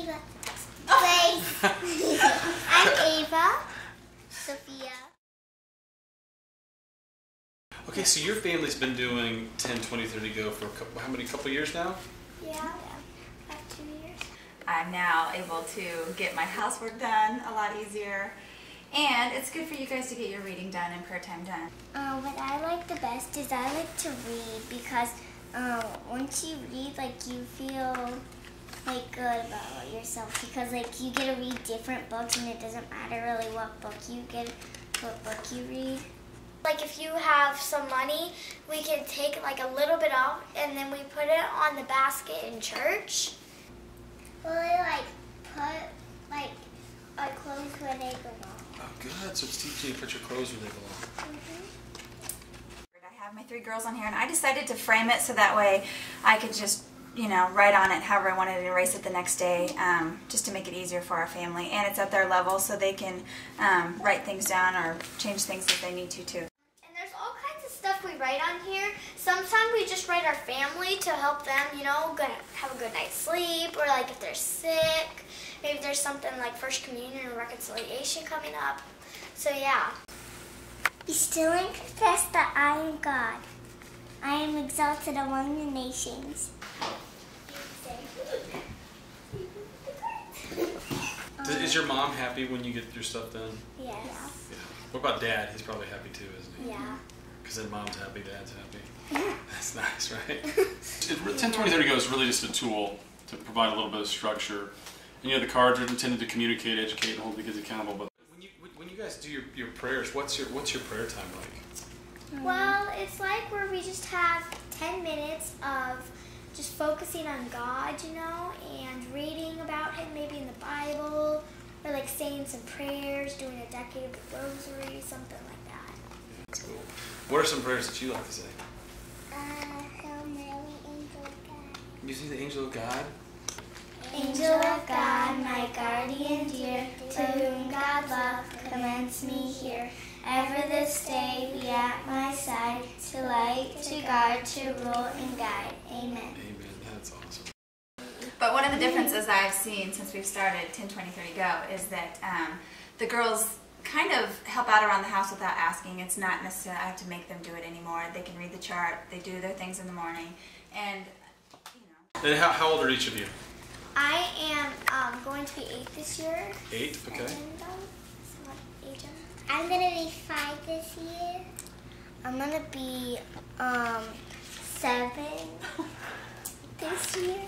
Ava. Grace. I'm Ava. Sophia. Okay, so your family's been doing 10, 20, 30 Go for couple years now? Yeah, about 2 years. I'm now able to get my housework done a lot easier. And it's good for you guys to get your reading done and prayer time done. What I like the best is I like to read because once you read, like, you feel like good about yourself because like you get to read different books and it doesn't matter really what book you get, what book you read. Like if you have some money, we can take like a little bit off and then we put it on the basket in church. Well, I put like our clothes where they belong. Oh, good. So it's teaching you to put your clothes where they belong. I have my 3 girls on here, and I decided to frame it so that way I could just, write on it however I wanted to erase it the next day, just to make it easier for our family. And it's at their level so they can write things down or change things if they need to too. And there's all kinds of stuff we write on here. Sometimes we just write our family to help them, have a good night's sleep, or like if they're sick. Maybe there's something like First Communion or Reconciliation coming up. So yeah. Be still and confess that I am God. I am exalted among the nations. Is your mom happy when you get your stuff done? Yes. Yeah. What about Dad? He's probably happy too, isn't he? Yeah. Because then Mom's happy, Dad's happy. That's nice, right? 10, 20, 30 Go is really just a tool to provide a little bit of structure. And the cards are intended to communicate, educate, and hold the kids accountable. But when you guys do your prayers, what's your prayer time like? Well, it's like where we just have 10 minutes of just focusing on God, and reading about Him, maybe in the Bible, or like saying some prayers, doing a decade of the Rosary, something like that. Yeah, cool. What are some prayers that you like to say? Hail Mary, Angel of God. You see the Angel of God? Angel of God, my guardian dear, to whom God love commands me here. Ever this day be at my side, to light, to guard, to rule and guide. Amen. Amen. That's awesome. But one of the differences I've seen since we've started 10, 20, 30 Go is that the girls kind of help out around the house without asking. It's not necessarily I have to make them do it anymore. They can read the chart, they do their things in the morning, and And how old are each of you? I am going to be 8 this year. 8? Okay. And, what age am I? I'm going to be 5 this year. I'm going to be 7 this year.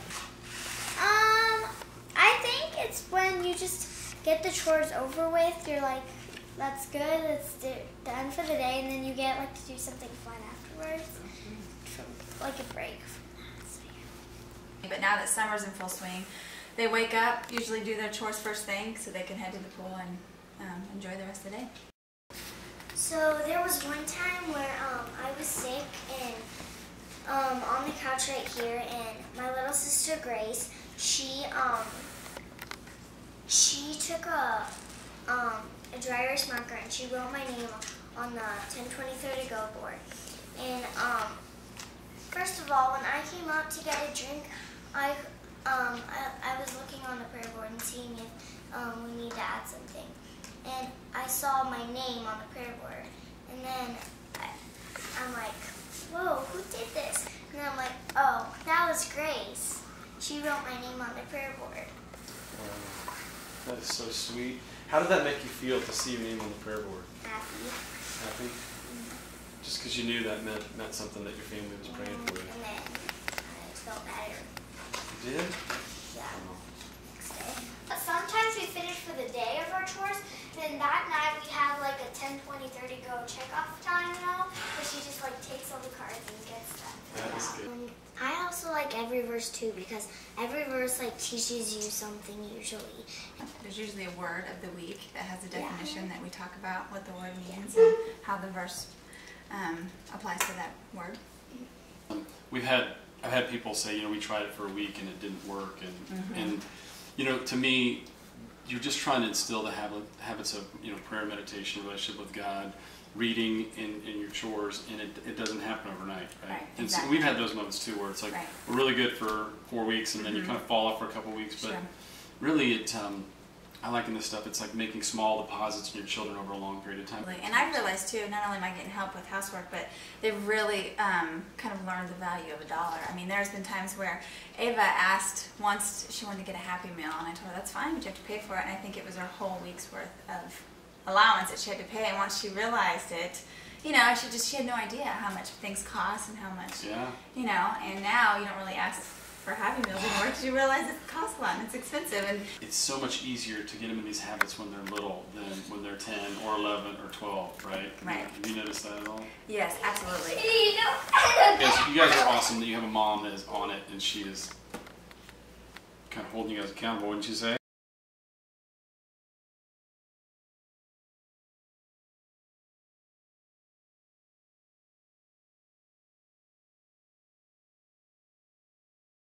I think it's when you just get the chores over with. You're like, that's good, it's done for the day, and then you get like to do something fun afterwards, like a break. But now that summer's in full swing, they wake up, usually do their chores first thing so they can head to the pool and enjoy the rest of the day. So there was one time where I was sick and on the couch right here, and my little sister Grace, she took a dry erase marker and she wrote my name on the 10, 20, 30 Go board. And first of all, when I came out to get a drink, I was looking on the prayer board and seeing if we need to add something. And I saw my name on the prayer board. And then I'm like, whoa, who did this? And then I'm like, oh, that was Grace. She wrote my name on the prayer board. Wow. That is so sweet. How did that make you feel to see your name on the prayer board? Happy. Happy? Mm-hmm. Just because you knew that meant something that your family was praying for you. And then I felt better. You did? Yeah. Next day. But sometimes we finish for the day of our chores, and then that night we have like a 10, 20, 30 Go check-off time, where she just like takes all the cards and gets them. That is good. I also like every verse too, because every verse like teaches you something usually. There's usually a word of the week that has a definition that we talk about what the word means and how the verse applies to that word. I've had people say, we tried it for a week and it didn't work, and to me, you're just trying to instill the habits of prayer, meditation, relationship with God, reading in your chores, and it doesn't happen overnight, right? And exactly. so we've had those moments too, where it's like we're really good for 4 weeks, and then you kind of fall off for a couple weeks, but really I like in this stuff, it's like making small deposits in your children over a long period of time. And I've realized too, not only am I getting help with housework, but they've really kind of learned the value of $1. I mean, there's been times where Ava asked once, she wanted to get a Happy Meal, and I told her, that's fine, but you have to pay for it. And I think it was her whole week's worth of allowance that she had to pay. And once she realized it, you know, she had no idea how much things cost and how much, you know, and now you don't really ask for Happy Meals anymore because you realize it costs a lot and it's expensive. And it's so much easier to get them in these habits when they're little than when they're 10 or 11 or 12, right? Right. Have you noticed that at all? Yes, absolutely. You guys are awesome that you have a mom that is on it and she is kind of holding you guys accountable, wouldn't you say?